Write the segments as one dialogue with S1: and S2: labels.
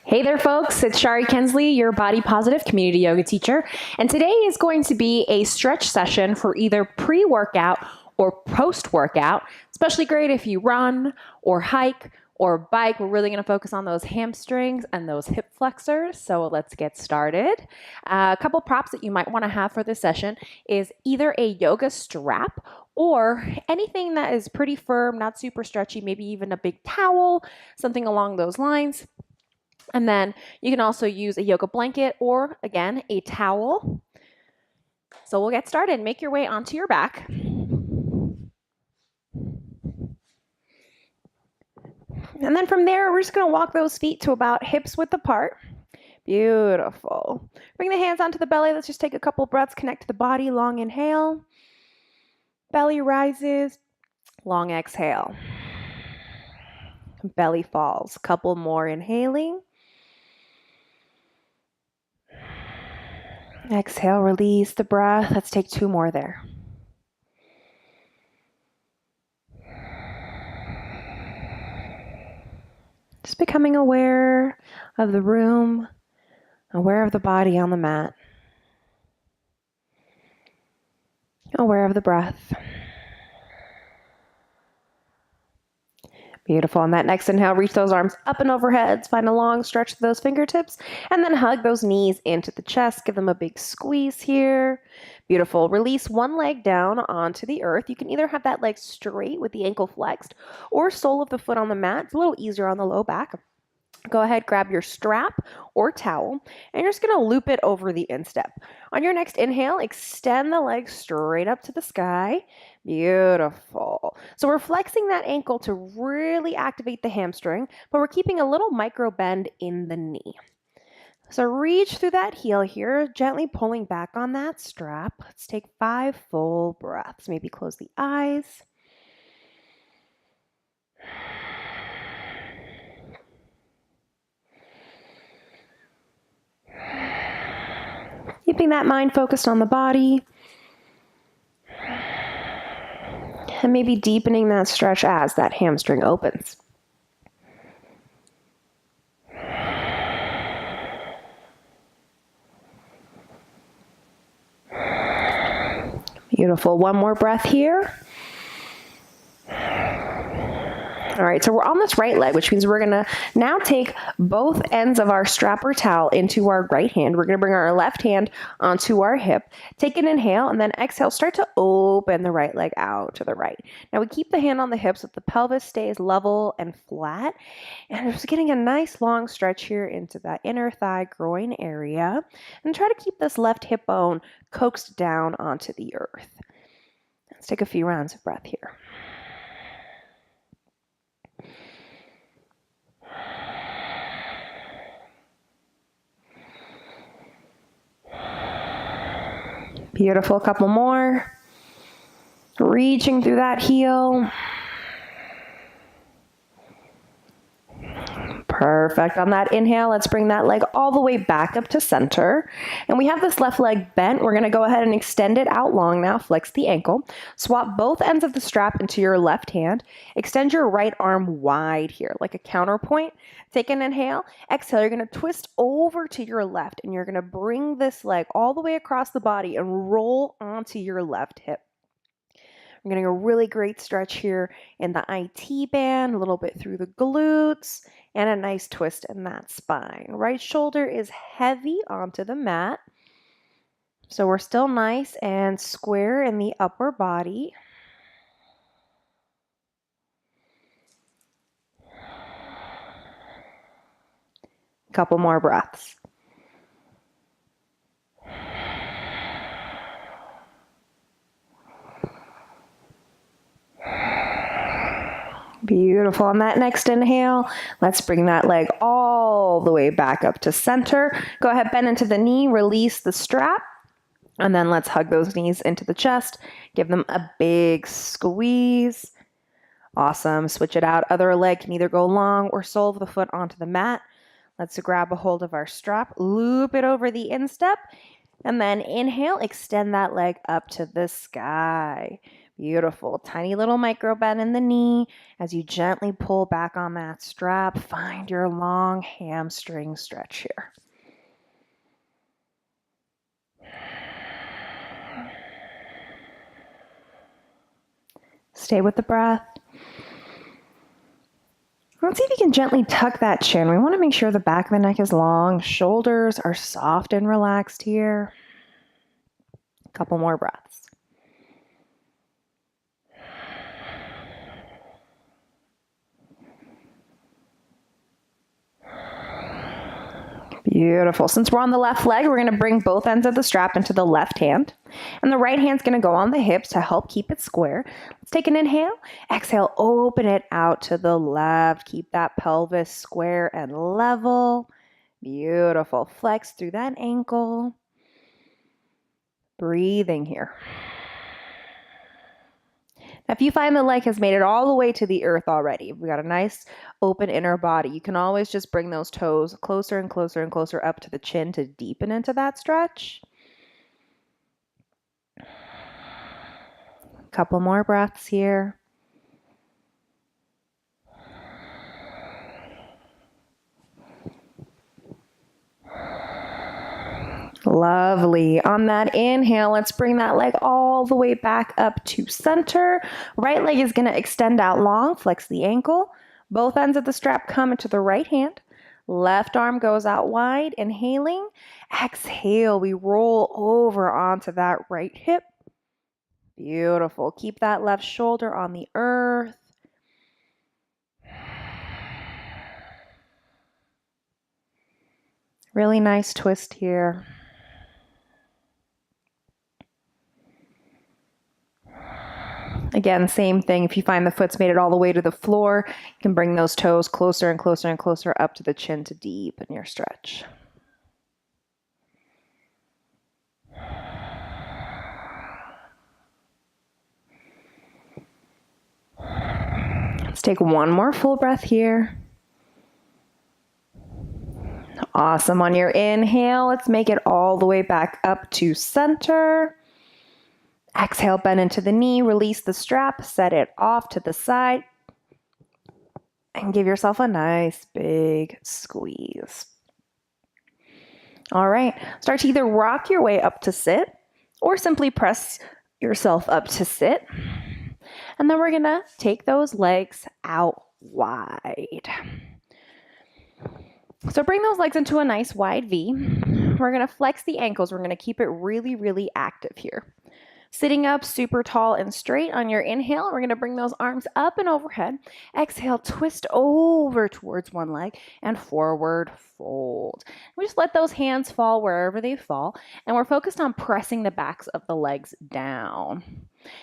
S1: Hey there, folks. It's Shari Kensley, your body positive community yoga teacher. And today is going to be a stretch session for either pre-workout or post-workout. Especially great if you run or hike or bike. We're really going to focus on those hamstrings and those hip flexors. So let's get started. A couple props that you might want to have for this session is either a yoga strap or anything that is pretty firm, not super stretchy, maybe even a big towel, something along those lines. And then you can also use a yoga blanket or, again, a towel. So we'll get started. Make your way onto your back. And then from there, we're just going to walk those feet to about hips width apart. Beautiful. Bring the hands onto the belly. Let's just take a couple breaths, connect to the body. Long inhale. Belly rises. Long exhale. Belly falls. Couple more inhaling. Exhale, release the breath. Let's take two more there. Just becoming aware of the room, aware of the body on the mat, aware of the breath. Beautiful. On that next inhale, reach those arms up and overhead. Find a long stretch to those fingertips, and then hug those knees into the chest. Give them a big squeeze here. Beautiful. Release one leg down onto the earth. You can either have that leg straight with the ankle flexed or sole of the foot on the mat. It's a little easier on the low back. Go ahead, grab your strap or towel, and you're just going to loop it over the instep. On your next inhale, extend the leg straight up to the sky. Beautiful. So we're flexing that ankle to really activate the hamstring, but we're keeping a little micro bend in the knee. So reach through that heel here, gently pulling back on that strap. Let's take 5 full breaths. Maybe close the eyes. Keeping that mind focused on the body. And maybe deepening that stretch as that hamstring opens. Beautiful. One more breath here. All right, so we're on this right leg, which means we're going to now take both ends of our strap or towel into our right hand. We're going to bring our left hand onto our hip. Take an inhale, and then exhale. Start to open the right leg out to the right. Now we keep the hand on the hips so that the pelvis stays level and flat. And we're just getting a nice long stretch here into that inner thigh groin area. And try to keep this left hip bone coaxed down onto the earth. Let's take a few rounds of breath here. Beautiful. A couple more. Reaching through that heel. Perfect. On that inhale, let's bring that leg all the way back up to center. And we have this left leg bent. We're going to go ahead and extend it out long now. Flex the ankle. Swap both ends of the strap into your left hand. Extend your right arm wide here, like a counterpoint. Take an inhale. Exhale. You're going to twist over to your left, and you're going to bring this leg all the way across the body and roll onto your left hip. I'm getting a really great stretch here in the IT band, a little bit through the glutes, and a nice twist in that spine. Right shoulder is heavy onto the mat. So we're still nice and square in the upper body. Couple more breaths. Beautiful. On that next inhale, let's bring that leg all the way back up to center. Go ahead, bend into the knee, release the strap, and then let's hug those knees into the chest. Give them a big squeeze. Awesome. Switch it out. Other leg can either go long or sole of the foot onto the mat. Let's grab a hold of our strap, loop it over the instep, and then inhale, extend that leg up to the sky. Beautiful. Tiny little micro bend in the knee as you gently pull back on that strap. Find your long hamstring stretch here. Stay with the breath. Let's see if you can gently tuck that chin. We want to make sure the back of the neck is long. Shoulders are soft and relaxed here. A couple more breaths. Beautiful. Since we're on the left leg, we're going to bring both ends of the strap into the left hand. And the right hand's going to go on the hips to help keep it square. Let's take an inhale. Exhale, open it out to the left. Keep that pelvis square and level. Beautiful. Flex through that ankle. Breathing here. Now, if you find the leg has made it all the way to the earth already, we got a nice open inner body, you can always just bring those toes closer and closer and closer up to the chin to deepen into that stretch. A couple more breaths here. Lovely. On that inhale, let's bring that leg all the way back up to center. Right leg is going to extend out long, flex the ankle. Both ends of the strap come into the right hand. Left arm goes out wide, inhaling. Exhale, we roll over onto that right hip. Beautiful. Keep that left shoulder on the earth. Really nice twist here. Again, same thing. If you find the foot's made it all the way to the floor, you can bring those toes closer and closer and closer up to the chin to deepen your stretch. Let's take one more full breath here. Awesome. On your inhale, let's make it all the way back up to center. Exhale, bend into the knee, release the strap, set it off to the side, and give yourself a nice big squeeze. All right, start to either rock your way up to sit or simply press yourself up to sit. And then we're gonna take those legs out wide. So bring those legs into a nice wide V. We're gonna flex the ankles. We're gonna keep it really, really active here. Sitting up super tall and straight on your inhale, we're going to bring those arms up and overhead. Exhale, twist over towards one leg and forward fold. We just let those hands fall wherever they fall, and we're focused on pressing the backs of the legs down.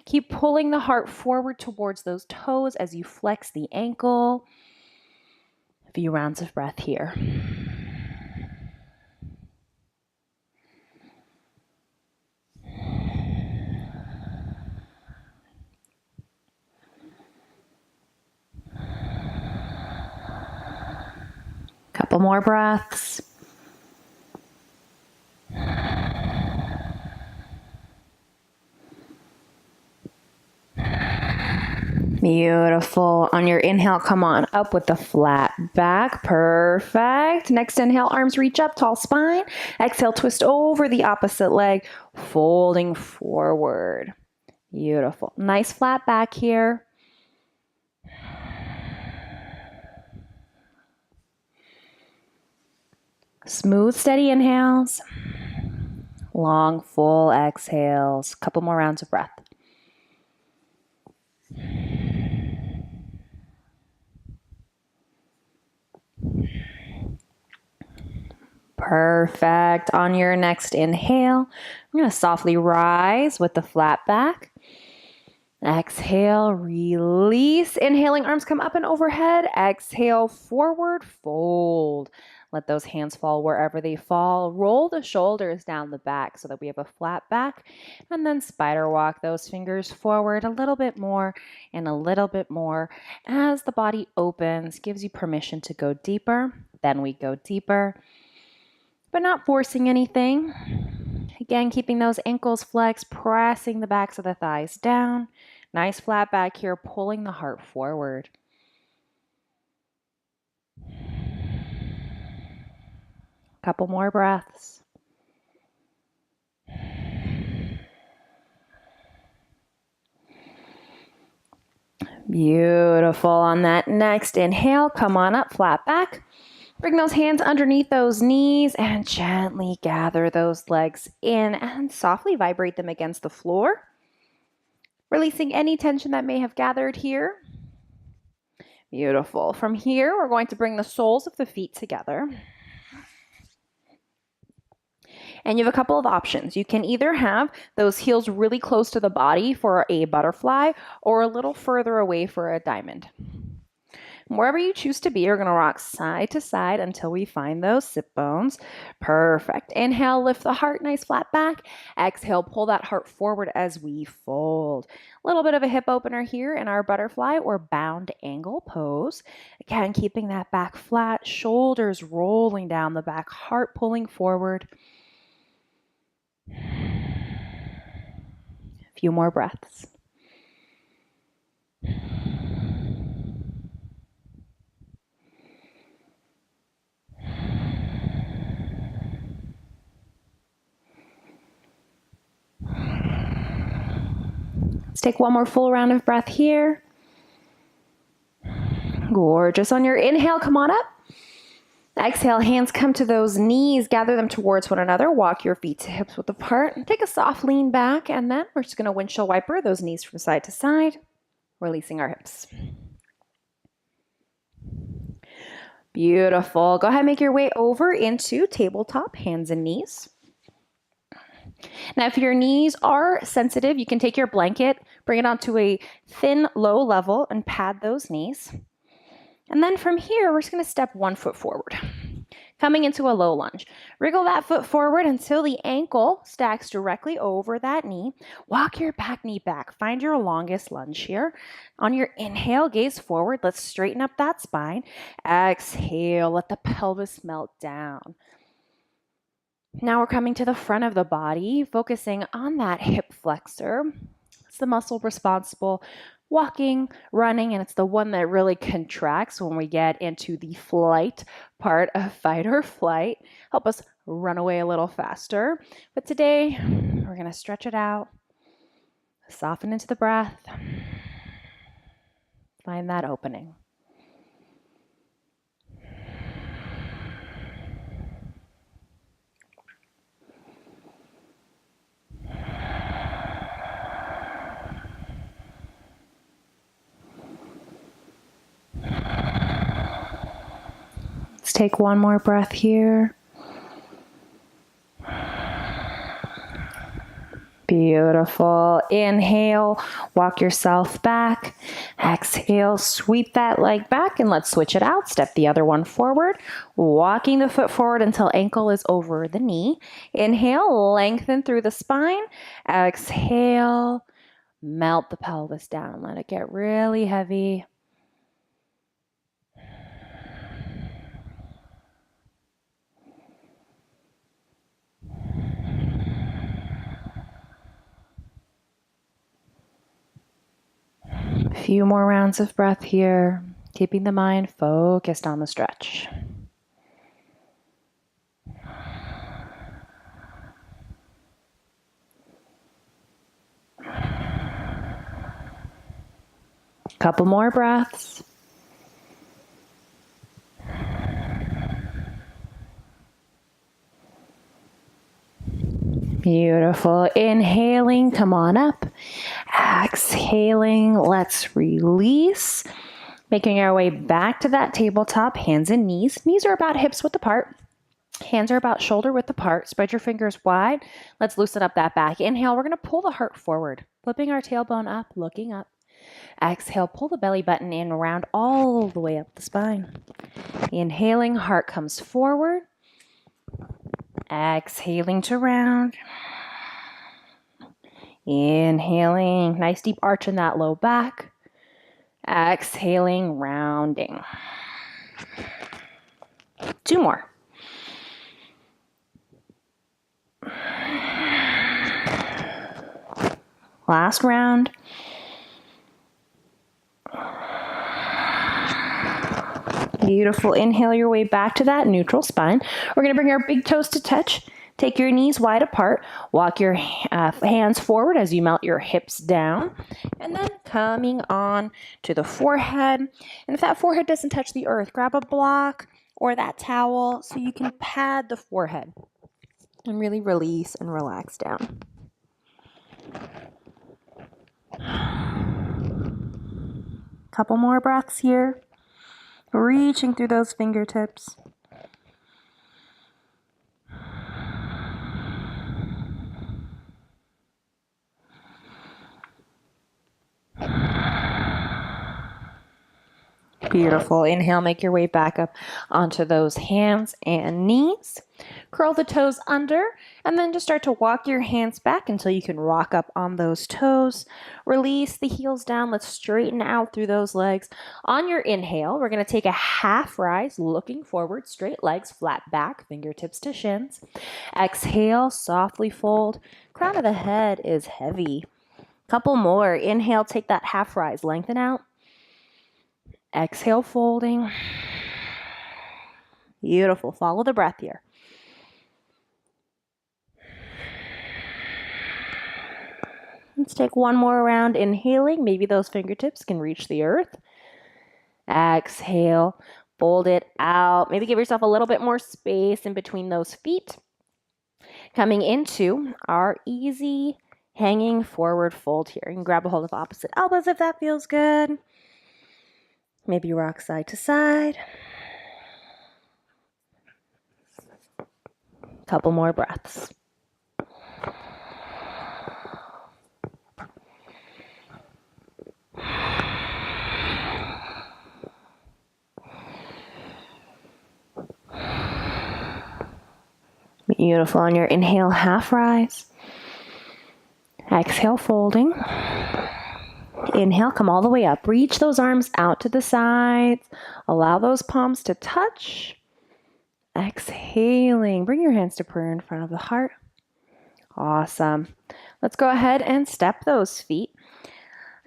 S1: Keep pulling the heart forward towards those toes as you flex the ankle. A few rounds of breath here. Couple more breaths. Beautiful. On your inhale, come on up with the flat back. Perfect. Next inhale, arms reach up, tall spine. Exhale, twist over the opposite leg, folding forward. Beautiful. Nice flat back here. Smooth, steady inhales. Long, full exhales. Couple more rounds of breath. Perfect. On your next inhale, I'm going to softly rise with the flat back. Exhale, release. Inhaling, arms come up and overhead. Exhale, forward fold. Let those hands fall wherever they fall. Roll the shoulders down the back so that we have a flat back. And then spider walk those fingers forward a little bit more and a little bit more. As the body opens, gives you permission to go deeper. Then we go deeper, but not forcing anything. Again, keeping those ankles flexed, pressing the backs of the thighs down. Nice flat back here, pulling the heart forward. Couple more breaths. Beautiful. On that next inhale, come on up, flat back. Bring those hands underneath those knees and gently gather those legs in and softly vibrate them against the floor. Releasing any tension that may have gathered here. Beautiful. From here, we're going to bring the soles of the feet together. And you have a couple of options. You can either have those heels really close to the body for a butterfly or a little further away for a diamond. Wherever you choose to be, you're going to rock side to side until we find those sit bones. Perfect. Inhale, lift the heart, nice flat back. Exhale, pull that heart forward as we fold. A little bit of a hip opener here in our butterfly or bound angle pose. Again, keeping that back flat, shoulders rolling down the back, heart pulling forward. A few more breaths. Let's take one more full round of breath here. Gorgeous. On your inhale, come on up. Exhale, hands come to those knees, gather them towards one another, walk your feet to hips width apart, and take a soft lean back, and then we're just going to windshield wiper those knees from side to side, releasing our hips. Beautiful. Go ahead and make your way over into tabletop, hands and knees. Now, if your knees are sensitive, you can take your blanket, bring it onto a thin, low level, and pad those knees. And then from here, we're just going to step 1 foot forward, coming into a low lunge. Wriggle that foot forward until the ankle stacks directly over that knee. Walk your back knee back. Find your longest lunge here. On your inhale, gaze forward. Let's straighten up that spine. Exhale, let the pelvis melt down. Now we're coming to the front of the body, focusing on that hip flexor. It's the muscle responsible walking, running, and it's the one that really contracts when we get into the flight part of fight or flight. Help us run away a little faster. But today, we're going to stretch it out, soften into the breath, find that opening. Let's take one more breath here. Beautiful. Inhale, walk yourself back. Exhale, sweep that leg back and let's switch it out. Step the other one forward, walking the foot forward until ankle is over the knee. Inhale, lengthen through the spine. Exhale, melt the pelvis down. Let it get really heavy. A few more rounds of breath here, keeping the mind focused on the stretch. Couple more breaths. Beautiful. Inhaling, come on up. Exhaling, let's release. Making our way back to that tabletop, hands and knees. Knees are about hips width apart. Hands are about shoulder width apart. Spread your fingers wide. Let's loosen up that back. Inhale, we're going to pull the heart forward, flipping our tailbone up, looking up. Exhale, pull the belly button in, round all the way up the spine. Inhaling, heart comes forward. Exhaling to round. Inhaling, nice deep arch in that low back. Exhaling, rounding. 2 more. Last round. Beautiful. Inhale your way back to that neutral spine. We're going to bring our big toes to touch. Take your knees wide apart. Walk your hands forward as you melt your hips down. And then coming on to the forehead. And if that forehead doesn't touch the earth, grab a block or that towel so you can pad the forehead. And really release and relax down. Couple more breaths here. Reaching through those fingertips. Beautiful. Inhale, make your way back up onto those hands and knees. Curl the toes under, and then just start to walk your hands back until you can rock up on those toes. Release the heels down. Let's straighten out through those legs. On your inhale, we're going to take a half rise, looking forward, straight legs, flat back, fingertips to shins. Exhale, softly fold. Crown of the head is heavy. Couple more. Inhale, take that half rise, lengthen out. Exhale, folding. Beautiful. Follow the breath here. Let's take one more round, inhaling. Maybe those fingertips can reach the earth. Exhale, fold it out. Maybe give yourself a little bit more space in between those feet. Coming into our easy hanging forward fold here. You can grab a hold of opposite elbows if that feels good. Maybe rock side to side. Couple more breaths. Beautiful. On your inhale, half rise. Exhale, folding. Inhale, come all the way up. Reach those arms out to the sides. Allow those palms to touch. Exhaling. Bring your hands to prayer in front of the heart. Awesome. Let's go ahead and step those feet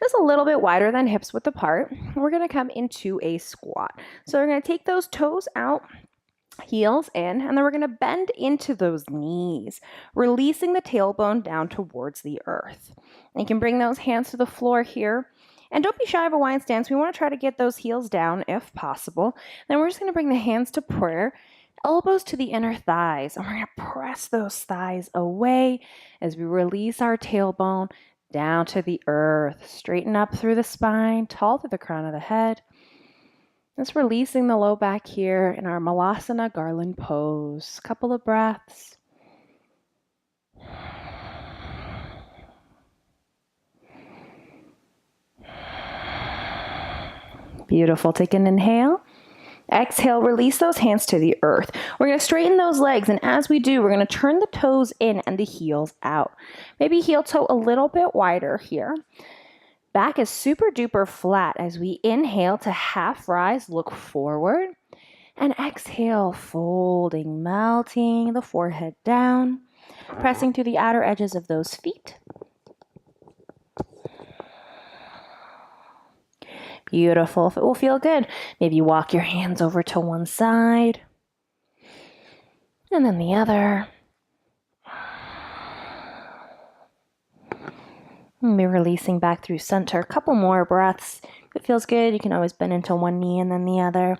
S1: just a little bit wider than hips width apart. We're going to come into a squat. So we're going to take those toes out, heels in, and then we're going to bend into those knees, releasing the tailbone down towards the earth. And you can bring those hands to the floor here. And don't be shy of a wide stance. We want to try to get those heels down if possible. Then we're just going to bring the hands to prayer, elbows to the inner thighs. And we're going to press those thighs away as we release our tailbone down to the earth. Straighten up through the spine, tall through the crown of the head. Just releasing the low back here in our Malasana garland pose. Couple of breaths. Beautiful. Take an inhale. Exhale, release those hands to the earth. We're going to straighten those legs, and as we do, we're going to turn the toes in and the heels out. Maybe heel toe a little bit wider here. Back is super duper flat as we inhale to half rise, look forward, and exhale, folding, melting the forehead down, pressing through the outer edges of those feet. Beautiful. If it will feel good, maybe walk your hands over to one side and then the other. Maybe releasing back through center. A couple more breaths. If it feels good, you can always bend into one knee and then the other.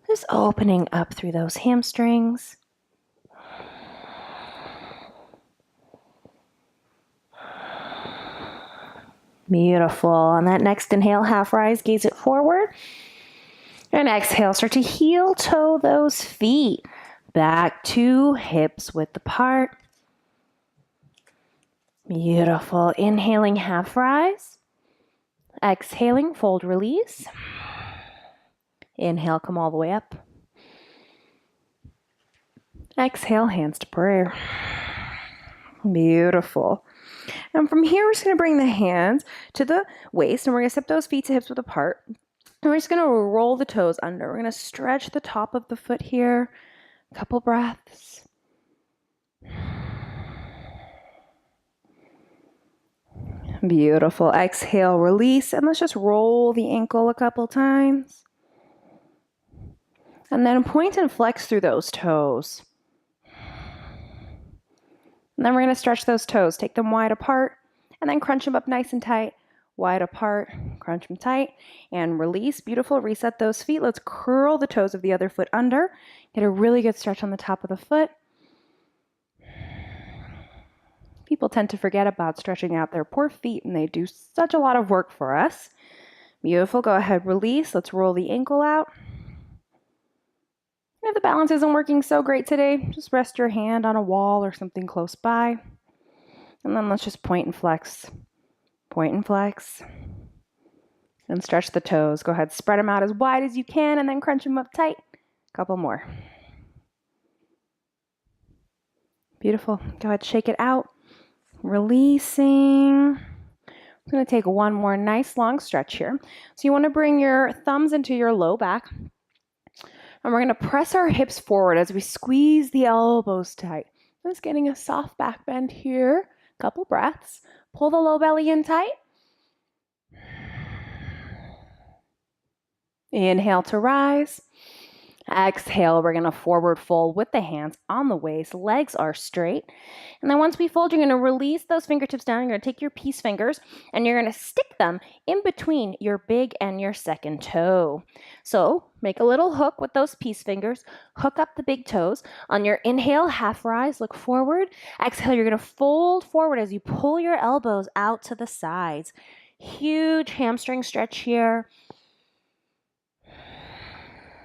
S1: Just opening up through those hamstrings. Beautiful. On that next inhale, half rise, gaze it forward. And exhale, start to heel toe those feet back to hips width apart. Beautiful. Inhaling, half rise. Exhaling, fold, release. Inhale, come all the way up. Exhale, hands to prayer. Beautiful. And from here, we're just going to bring the hands to the waist, and we're going to step those feet to hips width apart. And we're just going to roll the toes under. We're going to stretch the top of the foot here. A couple breaths. Beautiful. Exhale, release, and let's just roll the ankle a couple times. And then point and flex through those toes. And then we're going to stretch those toes. Take them wide apart and then crunch them up nice and tight. Wide apart, crunch them tight, and release. Beautiful. Reset those feet. Let's curl the toes of the other foot under. Get a really good stretch on the top of the foot. People tend to forget about stretching out their poor feet, and they do such a lot of work for us. Beautiful. Go ahead, release. Let's roll the ankle out. If the balance isn't working so great today, just rest your hand on a wall or something close by. And then let's just point and flex. Point and flex. And stretch the toes. Go ahead, spread them out as wide as you can and then crunch them up tight. Couple more. Beautiful. Go ahead, shake it out. Releasing. I'm going to take one more nice long stretch here. So you want to bring your thumbs into your low back. And we're going to press our hips forward as we squeeze the elbows tight. Just getting a soft back bend here. Couple breaths. Pull the low belly in tight. Inhale to rise. Exhale, we're going to forward fold with the hands on the waist. Legs are straight. And then once we fold, you're going to release those fingertips down. You're going to take your peace fingers and you're going to stick them in between your big and your second toe. So make a little hook with those peace fingers. Hook up the big toes. On your inhale, half rise, look forward. Exhale, you're going to fold forward as you pull your elbows out to the sides. Huge hamstring stretch here.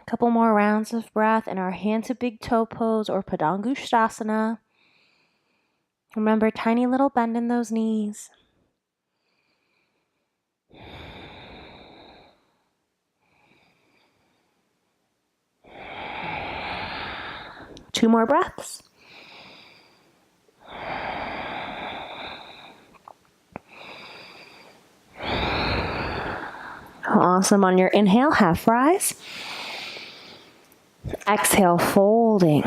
S1: Couple more rounds of breath in our hand to big toe pose or Padangusthasana. Remember, tiny little bend in those knees. Two more breaths. Awesome. On your inhale, half rise. Exhale, folding.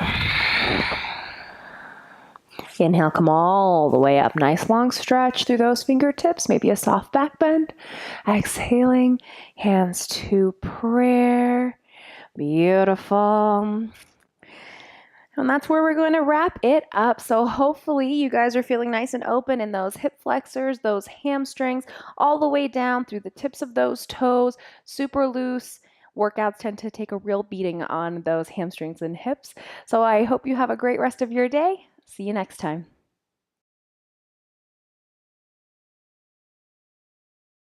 S1: Inhale, come all the way up. Nice long stretch through those fingertips. Maybe a soft back bend. Exhaling, hands to prayer. Beautiful. And that's where we're going to wrap it up. So hopefully you guys are feeling nice and open in those hip flexors, those hamstrings, all the way down through the tips of those toes, super loose. Workouts tend to take a real beating on those hamstrings and hips. So I hope you have a great rest of your day. See you next time.